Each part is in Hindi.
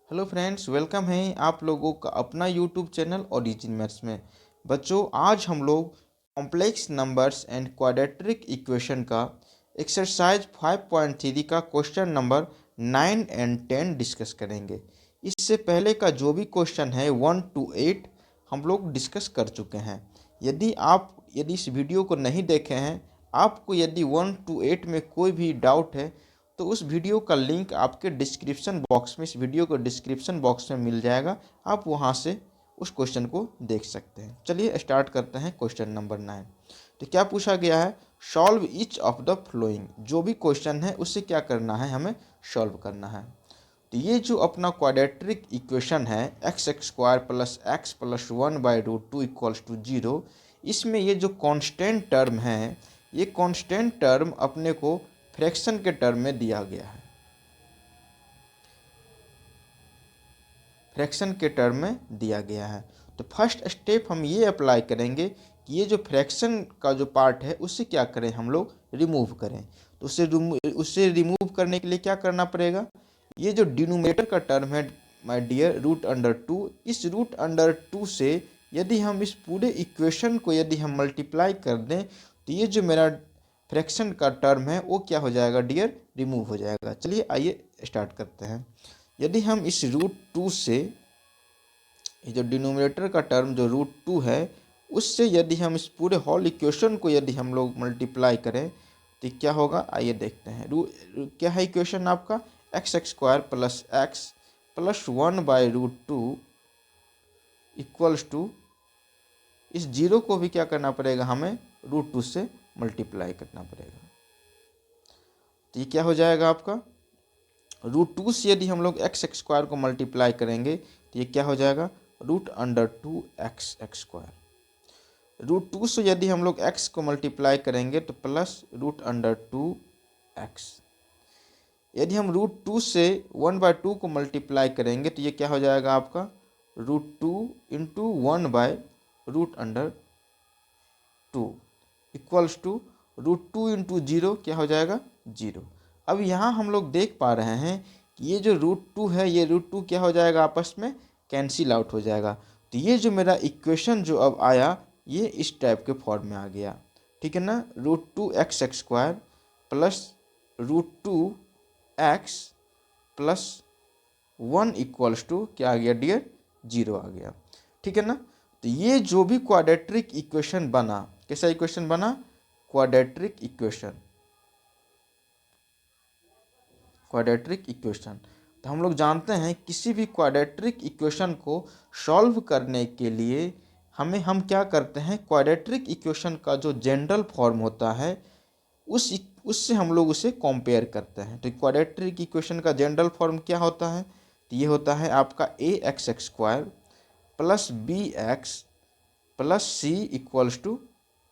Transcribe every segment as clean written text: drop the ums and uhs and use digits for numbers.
हेलो फ्रेंड्स, वेलकम है आप लोगों का अपना यूट्यूब चैनल ओरिजिन मैथ्स में। बच्चों, आज हम लोग complex numbers and quadratic equation का एक्सरसाइज 5.3 का क्वेश्चन नंबर 9 एंड 10 डिस्कस करेंगे। इससे पहले का जो भी क्वेश्चन है 1 to 8 हम लोग डिस्कस कर चुके हैं। यदि इस वीडियो को नहीं देखे हैं, आपको यदि 1 to 8 में कोई भी डाउट है तो उस वीडियो का लिंक आपके डिस्क्रिप्शन बॉक्स में, इस वीडियो को डिस्क्रिप्शन बॉक्स में मिल जाएगा। आप वहां से उस क्वेश्चन को देख सकते हैं। चलिए स्टार्ट करते हैं क्वेश्चन नंबर 9। तो क्या पूछा गया है? Solve each of the flowing. जो भी क्वेश्चन है उससे क्या करना है, हमें सॉल्व करना है। तो ये जो अपना क्वाड्रेटिक इक्वेशन है x x square plus x plus 1/√2 equals to 0, इसमें ये जो कांस्टेंट टर्म है, ये कांस्टेंट टर्म अपने को फ्रैक्शन के टर्म में दिया गया है। फ्रैक्शन के टर्म में दिया गया है। तो फर्स्ट स्टेप हम ये अप्लाई करेंगे कि ये जो फ्रैक्शन का जो पार्ट है उससे क्या करें, हम लोग रिमूव करें। तो उससे रिमूव करने के लिए क्या करना पड़ेगा? ये जो डिनोमिनेटर का टर्म है माय डियर, √2, इस √2 से यदि हम इस पूरे इक्वेशन को यदि हम मल्टीप्लाई कर दें तो ये जो मेरा फ्रैक्शन का टर्म है वो क्या हो जाएगा डियर, रिमूव हो जाएगा। चलिए आइए स्टार्ट करते हैं। यदि हम इस √2 से, ये जो डिनोमिनेटर का टर्म जो √2 है, उससे यदि हम इस पूरे होल इक्वेशन को यदि हम लोग मल्टीप्लाई करें तो क्या होगा, आइए देखते हैं। क्या है इक्वेशन आपका? X x square plus x plus 1/√2 equals to, इस जीरो को भी क्या करना पड़ेगा, हमें √2 से मल्टीप्लाई करना पड़ेगा। तो ये क्या हो जाएगा आपका? √2 से यदि हम लोग एक्स एक्स स्क्वायर को मल्टीप्लाई करेंगे तो ये क्या हो जाएगा, √2 एक्स एक्स स्क्वायर। √2 से यदि हम लोग एक्स को मल्टीप्लाई करेंगे तो प्लस √2 एक्स। यदि हम √2 से 1/2 को मल्टीप्लाई करेंगे तो ये क्या हो जाएगा आपका, √2 इंटू 1/√2 इक्वल्स टू √2 इंटू 0 क्या हो जाएगा, 0। अब यहाँ हम लोग देख पा रहे हैं कि ये जो √2 है, ये √2 क्या हो जाएगा, आपस में कैंसिल आउट हो जाएगा। तो ये जो मेरा इक्वेशन जो अब आया, ये इस टाइप के फॉर्म में आ गया। ठीक है ना? √2 x x square plus √2 x plus 1 equals to क्या आ गया डियर, 0 आ गया। ठीक है ना? तो ये जो भी क्वाड्रेटिक इक्वेशन बना, कैसा इक्वेशन बना? Quadratic equation. Quadratic equation. तो हम लोग जानते हैं किसी भी क्वाड्रेटिक इक्वेशन को सॉल्व करने के लिए हम क्या करते हैं, क्वाड्रेटिक इक्वेशन का जो जनरल फॉर्म होता है उससे हम लोग उसे कंपेयर करते हैं। तो क्वाड्रेटिक इक्वेशन का जनरल फॉर्म क्या होता है? तो ये होता है आपका A X x square plus B x plus C equals to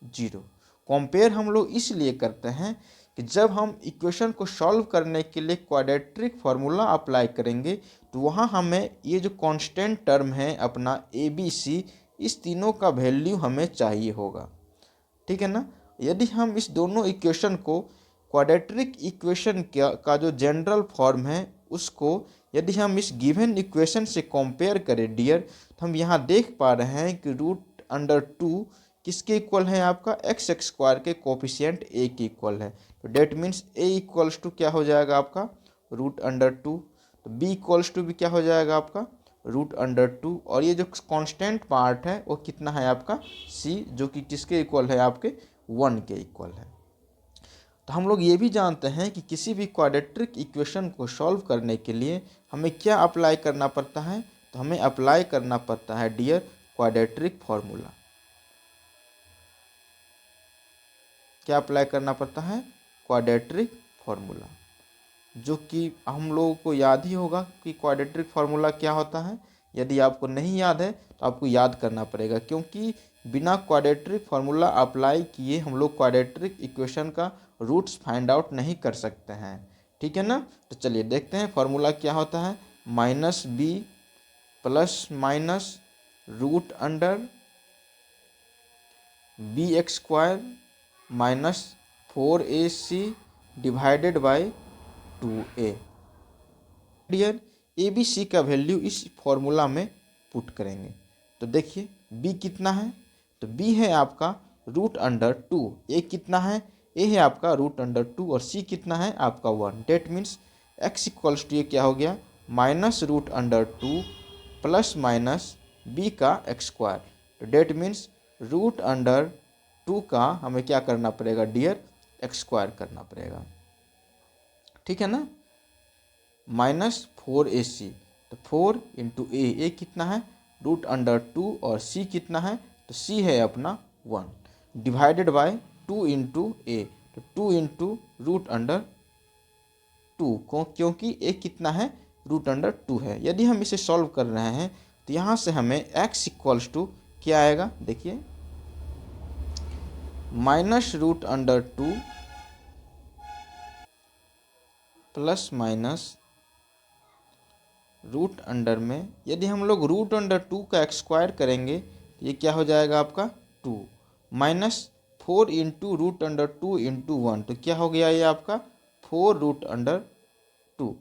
0। Compare हम लोग इसलिए करते हैं कि जब हम इक्वेशन को सॉल्व करने के लिए क्वाड्रेटिक फार्मूला अप्लाई करेंगे तो वहाँ हमें ये जो कांस्टेंट टर्म है अपना ए बी सी, इस तीनों का वैल्यू हमें चाहिए होगा। ठीक है ना? यदि हम इस दोनों इक्वेशन को, क्वाड्रेटिक इक्वेशन का जो जनरल फॉर्म है उसको यदि हम इस गिवन इक्वेशन से कंपेयर करें डियर, तो हम यहाँ देख पा रहे हैं कि √2 किसके इक्वल है, आपका एक्स एक्स स्क्वायर के कोफिशिएंट ए के इक्वल है। तो that means a equals to क्या हो जाएगा आपका, √2। तो बी इक्वल्स टू भी क्या हो जाएगा आपका, √2। और ये जो कांस्टेंट पार्ट है वो कितना है आपका, सी, जो कि किसके इक्वल है, आपके 1 के इक्वल है। तो हम लोग ये भी जानते हैं कि किसी भी क्वाड्रेटिक इक्वेशन को सॉल्व करने के लिए हमें क्या अप्लाई करना पड़ता है? तो हमें अप्लाई करना पड़ता है डियर क्वाड्रेटिक फार्मूला। क्या अप्लाई करना पड़ता है? क्वाड्रेटिक फार्मूला, जो कि हम लोगों को याद ही होगा कि क्वाड्रेटिक फार्मूला क्या होता है। यदि आपको नहीं याद है तो आपको याद करना पड़ेगा, क्योंकि बिना क्वाड्रेटिक फार्मूला अप्लाई किए हम लोग क्वाड्रेटिक इक्वेशन का रूट्स फाइंड आउट नहीं कर सकते हैं। ठीक है ना? तो चलिए देखते हैं फार्मूला क्या होता है। -b plus minus √bx² minus 4ac divided by 2a। Dear, a b c का वैल्यू इस फॉर्मूला में पुट करेंगे। तो देखिए बी कितना है, तो बी है आपका √2, ए कितना है, ए है आपका √2 और सी कितना है आपका 1। That means x equals to ये क्या हो गया -√2 प्लस माइनस बी का एक्स स्क्वायर। तो डेट मीन्स √2 का हमें क्या करना पड़ेगा डियर, एक्स स्क्वायर करना पड़ेगा, ठीक है ना, -4ac। तो 4 इंटू ए कितना है √2 और सी कितना है, तो सी है अपना 1 डिवाइडेड बाय 2 इंटू ए, तो 2 इंटू √2 को, क्योंकि ए कितना है √2 है। यदि हम इसे सॉल्व कर रहे हैं तो यहाँ से हमें x इक्वल्स टू क्या आएगा, देखिए -√2 प्लस माइनस रूट अंडर में, यदि हम लोग √2 का एक्स स्क्वायर करेंगे तो ये क्या हो जाएगा आपका 2 -4 इंटू √2 इंटू 1, तो क्या हो गया ये आपका 4√2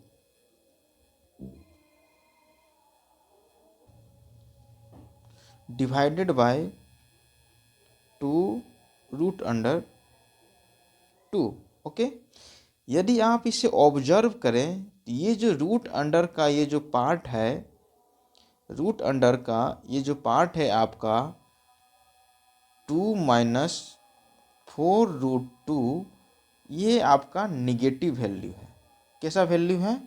डिवाइडेड बाय 2√2। ओके, यदि आप इसे ऑब्जर्व करें तो ये जो रूट अंडर का ये जो पार्ट है, रूट अंडर का ये जो पार्ट है आपका 2 - 4√2, ये आपका निगेटिव वैल्यू है। कैसा वैल्यू है,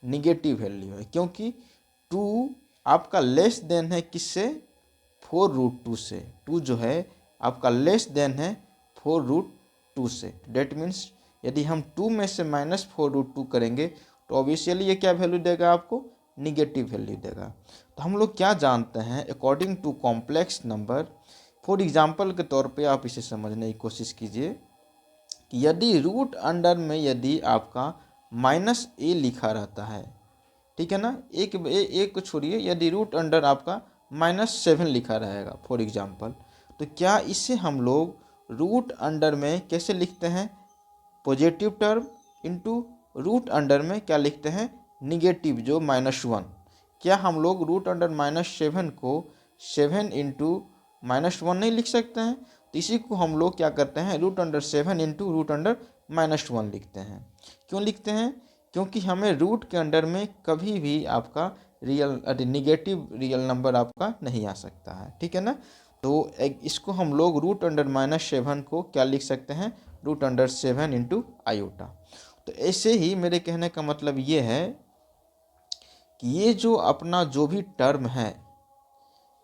निगेटिव वैल्यू है, क्योंकि 2 आपका लेस देन है किससे, 4√2 से। 2 जो है आपका लेस देन है 4√2 से। डेट मीन्स यदि हम 2 में से -4√2 करेंगे तो ऑब्वियसली ये क्या वैल्यू देगा आपको, निगेटिव वैल्यू देगा। तो हम लोग क्या जानते हैं, according to complex number, for example के तौर पे आप इसे समझने की कोशिश कीजिए कि यदि रूट अंडर में यदि आपका -a लिखा रहता है, ठीक है ना, एक को छोड़िए, यदि रूट अंडर आपका -7 लिखा रहेगा फॉर एग्जांपल, तो क्या इसे हम लोग रूट अंडर में कैसे लिखते हैं, positive term into root under में क्या लिखते हैं, निगेटिव जो -1। क्या हम लोग रूट अंडर -7 को 7 इंटू -1 नहीं लिख सकते हैं, तो इसी को हम लोग क्या करते हैं √7 इंटू √1 लिखते हैं। क्यों लिखते हैं, क्योंकि हमें रूट के अंडर में कभी भी आपका निगेटिव रियल नंबर आपका नहीं आ सकता है, ठीक है ना। तो इसको हम लोग √7 को क्या लिख सकते हैं, √7 इंटू आयोटा। तो ऐसे ही मेरे कहने का मतलब ये है कि ये जो अपना जो भी टर्म है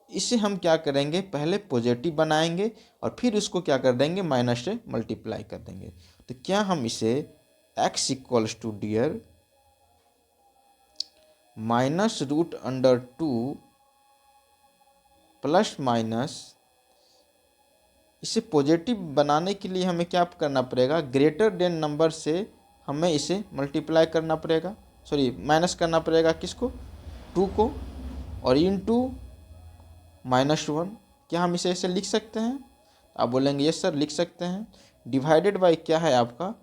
इसे हम क्या करेंगे, पहले पॉजिटिव बनाएंगे और फिर उसको क्या कर देंगे, माइनस से मल्टीप्लाई कर देंगे। तो क्या हम इसे x equals to dear -√2 plus minus, इसे पॉजिटिव बनाने के लिए हमें क्या करना पड़ेगा, ग्रेटर देन नंबर से हमें इसे मल्टीप्लाई करना पड़ेगा, सॉरी माइनस करना पड़ेगा किसको, 2 को, और इनटू -1। क्या हम इसे ऐसे लिख सकते हैं, आप बोलेंगे यस सर लिख सकते हैं। डिवाइडेड बाय क्या है आपका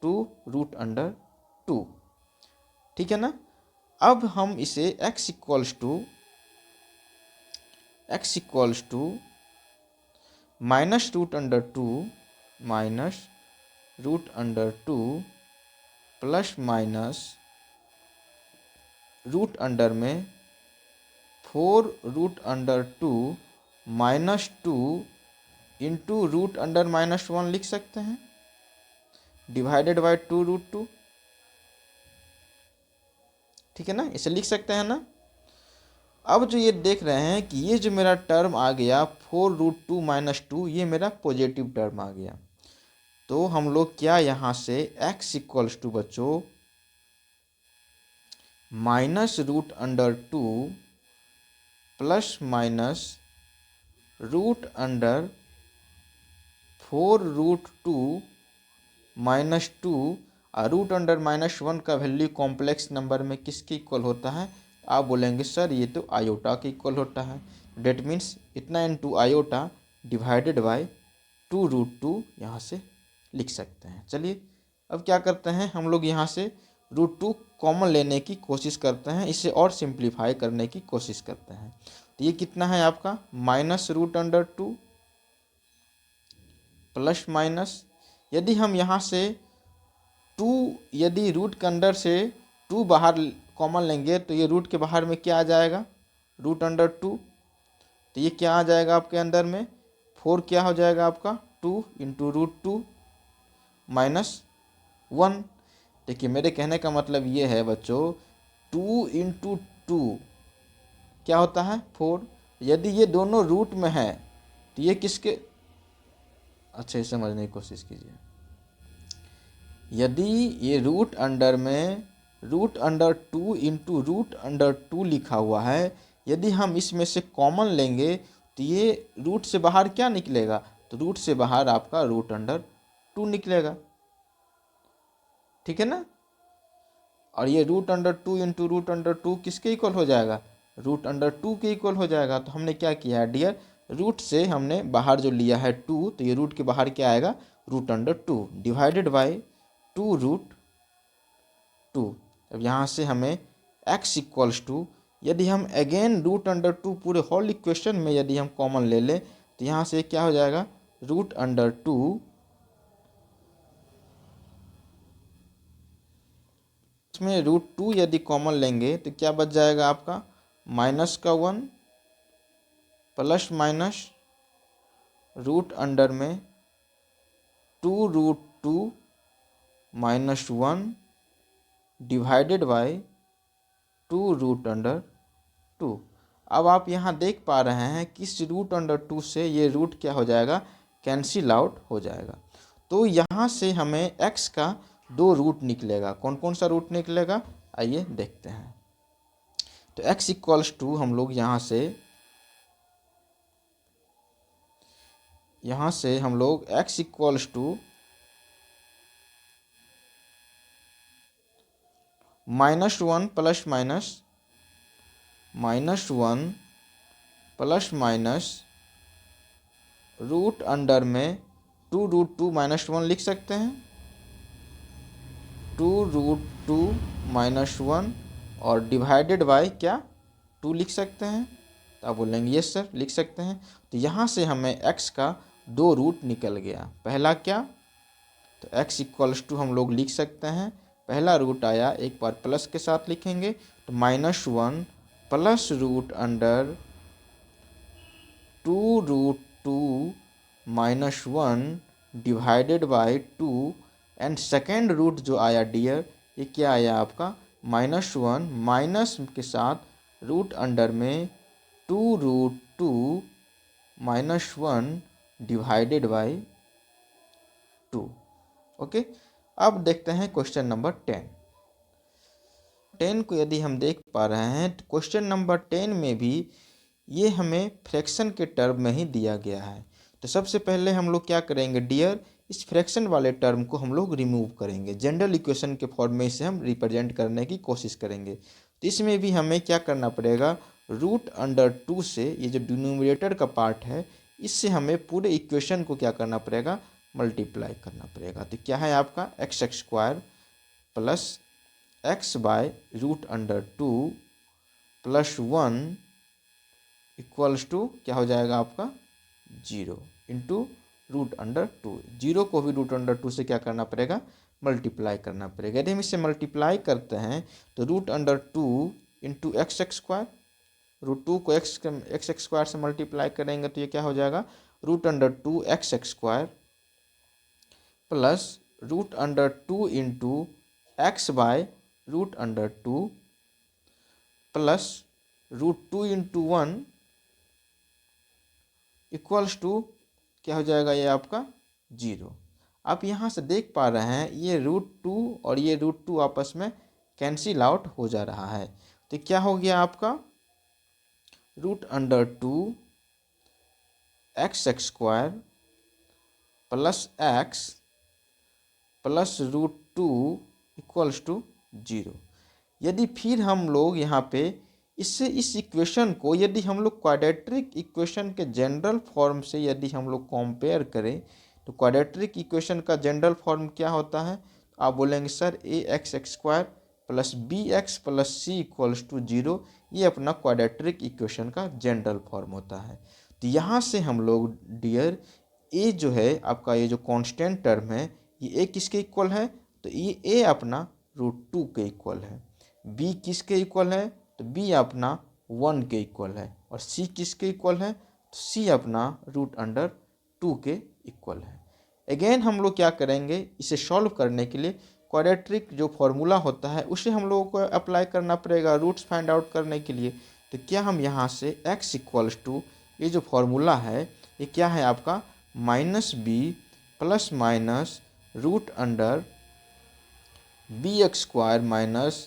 2√2, ठीक है ना। अब हम इसे x equals to -√2 -√2 plus minus root under में 4√2 -2 इंटू √1 लिख सकते हैं, डिवाइडेड बाय 2√2, ठीक है ना, इसे लिख सकते हैं ना। अब जो ये देख रहे हैं कि ये जो मेरा टर्म आ गया 4√2 - 2, ये मेरा पॉजिटिव टर्म आ गया। तो हम लोग क्या यहाँ से x इक्वल्स टू बच्चों -√2 प्लस माइनस √4√2 -2, और √1 का वैल्यू कॉम्प्लेक्स नंबर में किसके इक्वल होता है, आप बोलेंगे सर ये तो आयोटा के इक्वल होता है। डेट मीन्स इतना इंटू आयोटा डिवाइडेड बाय 2√2 यहाँ से लिख सकते हैं। चलिए अब क्या करते हैं हम लोग यहाँ से √2 कॉमन लेने की कोशिश करते हैं, इसे और सिंप्लीफाई करने की कोशिश करते हैं। तो ये कितना है आपका -√2 प्लस माइनस, यदि हम यहाँ से 2, यदि रूट के अंदर से 2 बाहर कॉमन लेंगे तो ये रूट के बाहर में क्या आ जाएगा √2, तो ये क्या आ जाएगा आपके अंदर में 4 क्या हो जाएगा आपका 2 इंटू √2 -1। देखिए मेरे कहने का मतलब ये है बच्चों 2 इंटू 2 क्या होता है 4। यदि ये दोनों रूट में है तो ये किसके, अच्छे से समझने की कोशिश कीजिए। यदि ये रूट अंडर में √2 इंटू √2 लिखा हुआ है, यदि हम इसमें से कॉमन लेंगे तो ये रूट से बाहर क्या निकलेगा, तो रूट से बाहर आपका √2 निकलेगा, ठीक है ना। और ये √2 इंटू √2 किसके इक्वल हो जाएगा √2 के इक्वल हो जाएगा। तो हमने क्या किया है डियर, रूट से हमने बाहर जो लिया है 2, तो ये रूट के बाहर क्या आएगा √2 डिवाइडेड बाई 2√2। अब यहाँ से हमें x इक्वल्स टू, यदि हम अगेन √2 पूरे होल इक्वेशन में यदि हम कॉमन ले लें तो यहाँ से क्या हो जाएगा √2, इसमें √2 यदि कॉमन लेंगे तो क्या बच जाएगा आपका -1 प्लस माइनस रूट अंडर में 2√2 -1 डिवाइडेड बाई 2√2। अब आप यहाँ देख पा रहे हैं कि इस √2 से ये रूट क्या हो जाएगा कैंसिल आउट हो जाएगा। तो यहाँ से हमें x का 2 रूट निकलेगा। कौन कौन सा रूट निकलेगा आइए देखते हैं। तो x इक्वल्स टू हम लोग यहाँ से हम लोग x equals to -1 plus minus root under में 2√2 -1 लिख सकते हैं, 2√2 -1 और डिवाइडेड बाय क्या 2 लिख सकते हैं। तो आप बोलेंगे यस सर लिख सकते हैं। तो यहाँ से हमें x का 2 रूट निकल गया। पहला क्या, तो x इक्वल्स टू हम लोग लिख सकते हैं, पहला रूट आया, एक बार प्लस के साथ लिखेंगे तो -1 plus root under 2√2 -1 divided by 2 and second root जो आया डियर ये क्या आया आपका -1 माइनस के साथ रूट अंडर में 2√2 -1 डिवाइडेड बाय 2। ओके, अब देखते हैं क्वेश्चन नंबर 10 को यदि हम देख पा रहे हैं तो क्वेश्चन नंबर 10 में भी ये हमें फ्रैक्शन के टर्म में ही दिया गया है। तो सबसे पहले हम लोग क्या करेंगे डियर, इस फ्रैक्शन वाले टर्म को हम लोग रिमूव करेंगे, जनरल इक्वेशन के फॉर्म में इसे हम रिप्रेजेंट करने की कोशिश करेंगे। तो इसमें भी हमें क्या करना पड़ेगा, √2 से ये जो डिनोमिनेटर का पार्ट है इससे हमें पूरे इक्वेशन को क्या करना पड़ेगा मल्टीप्लाई करना पड़ेगा। तो क्या है आपका x² plus x by √2 plus 1 equals to क्या हो जाएगा आपका 0 इंटू √2। 0 को भी √2 से क्या करना पड़ेगा मल्टीप्लाई करना पड़ेगा। यदि हम इसे मल्टीप्लाई करते हैं तो √2 इंटू x², √2 को x² से मल्टीप्लाई करेंगे तो ये क्या हो जाएगा √2 x² plus √2 into x by √2 plus √2 into 1 equals to क्या हो जाएगा ये आपका 0। आप यहाँ से देख पा रहे हैं ये √2 और ये √2 आपस में कैंसिल आउट हो जा रहा है। तो क्या हो गया आपका √2 x² plus x plus √2 equals to 0। यदि फिर हम लोग यहाँ पे इससे इस इक्वेशन को यदि हम लोग क्वाड्रेटिक इक्वेशन के जनरल फॉर्म से यदि हम लोग कंपेयर करें तो क्वाड्रेटिक इक्वेशन का जनरल फॉर्म क्या होता है, आप बोलेंगे sir ax² plus B x plus C equals to 0, ये अपना क्वाड्रेटिक इक्वेशन का जनरल फॉर्म होता है। तो यहाँ से हम लोग डियर ए जो है आपका, ये जो कांस्टेंट टर्म है, ये ए किसके इक्वल है, तो ये ए अपना √2 के इक्वल है। बी किसके इक्वल है, तो बी अपना 1 के इक्वल है। और सी किसके इक्वल है, तो सी अपना √2 के इक्वल है। अगेन हम लोग क्या करेंगे, इसे सॉल्व करने के लिए क्वाड्रेटिक जो फॉर्मूला होता है उसे हम लोगों को अप्लाई करना पड़ेगा रूट्स फाइंड आउट करने के लिए। तो क्या हम यहाँ से x इक्वल्स टू, ये जो फॉर्मूला है ये क्या है आपका, -b plus minus √bx²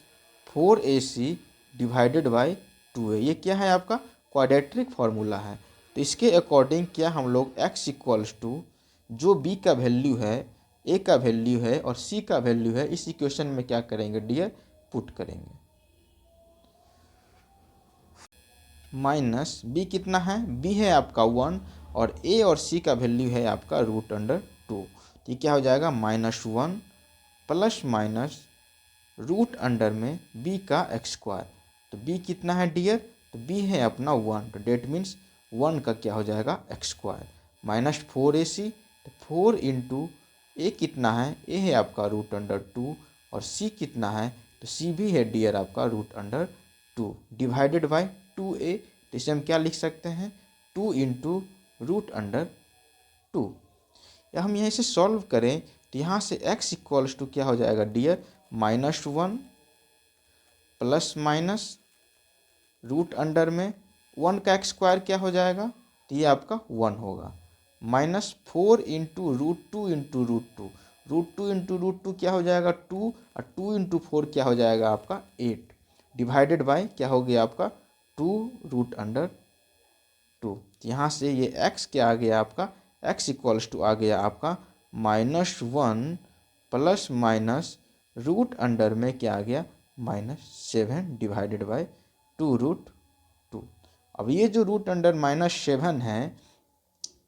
- 4ac divided by 2a, ये क्या है आपका क्वाड्रेटिक फार्मूला है। तो इसके अकॉर्डिंग क्या हम लोग x इक्वल्स टू जो b का वैल्यू है, a का वैल्यू है और c का वैल्यू है, इस इक्वेशन में क्या करेंगे डियर, पुट करेंगे। माइनस b कितना है, b है आपका 1 और a और c का वैल्यू है आपका √2। तो ये क्या हो जाएगा, -1 प्लस माइनस √b का x²। तो b कितना है डियर, तो b है अपना 1, तो डेट मीन्स 1 का क्या हो जाएगा x² माइनस 4ac, तो 4 इंटू ए कितना है, ए है आपका √2 और c कितना है, तो c भी है डियर आपका √2 डिवाइडेड बाई 2a। तो इसे हम क्या लिख सकते हैं, 2 इंटू √2। या हम यहीं से सॉल्व करें तो यहाँ से x इक्वल्स टू क्या हो जाएगा डियर, -1 प्लस माइनस √1 का x² क्या हो जाएगा, तो ये आपका 1 होगा, -4 इंटू √2 इंटू √2, √2 इंटू √2 क्या हो जाएगा 2, और 2 इंटू 4 क्या हो जाएगा आपका 8, डिवाइडेड बाय क्या हो गया आपका 2√2। तो यहाँ से ये x क्या आ गया आपका, x इक्वल्स टू आ गया आपका -1 प्लस माइनस √2 में क्या आ गया -7 डिवाइडेड बाय 2√2। अब ये जो √7 है,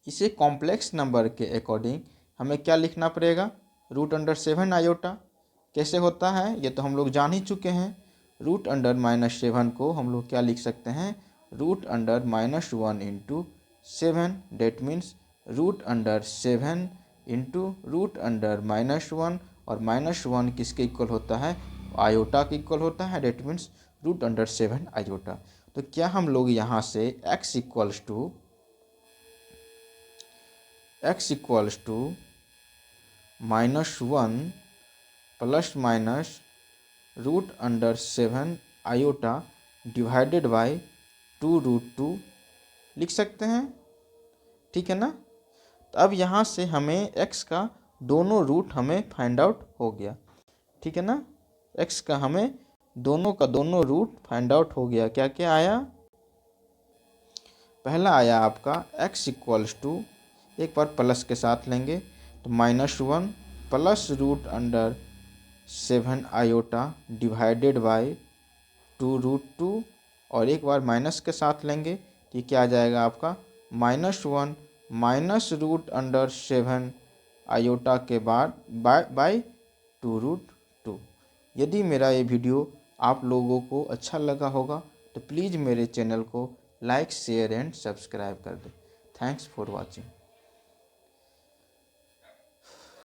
इसे कॉम्प्लेक्स नंबर के अकॉर्डिंग हमें क्या लिखना पड़ेगा, √7 आयोटा। कैसे होता है ये तो हम लोग जान ही चुके हैं। √7 को हम लोग क्या लिख सकते हैं, √1 इंटू 7, डेट मीन्स √7 इंटू √1, और -1 किसके इक्वल होता है, आयोटा के इक्वल होता है, डेट मीन्स √7 आयोटा। तो क्या हम लोग यहाँ से x equals to -1 plus minus √7 iota divided by 2√2 लिख सकते हैं, ठीक है ना। तो अब यहाँ से हमें x का दोनों रूट हमें फाइंड आउट हो गया, ठीक है ना। x का हमें दोनों का दोनों रूट फाइंड आउट हो गया। क्या क्या आया, पहला आया आपका x इक्वल्स टू, एक बार प्लस के साथ लेंगे तो -1 प्लस √7 आयोटा डिवाइडेड बाय 2√2, और एक बार माइनस के साथ लेंगे तो ये क्या आ जाएगा आपका -1 माइनस √7 आयोटा के बाद बाय 2√2। यदि मेरा ये वीडियो आप लोगों को अच्छा लगा होगा तो प्लीज़ मेरे चैनल को लाइक शेयर एंड सब्सक्राइब कर दें। Thanks for watching.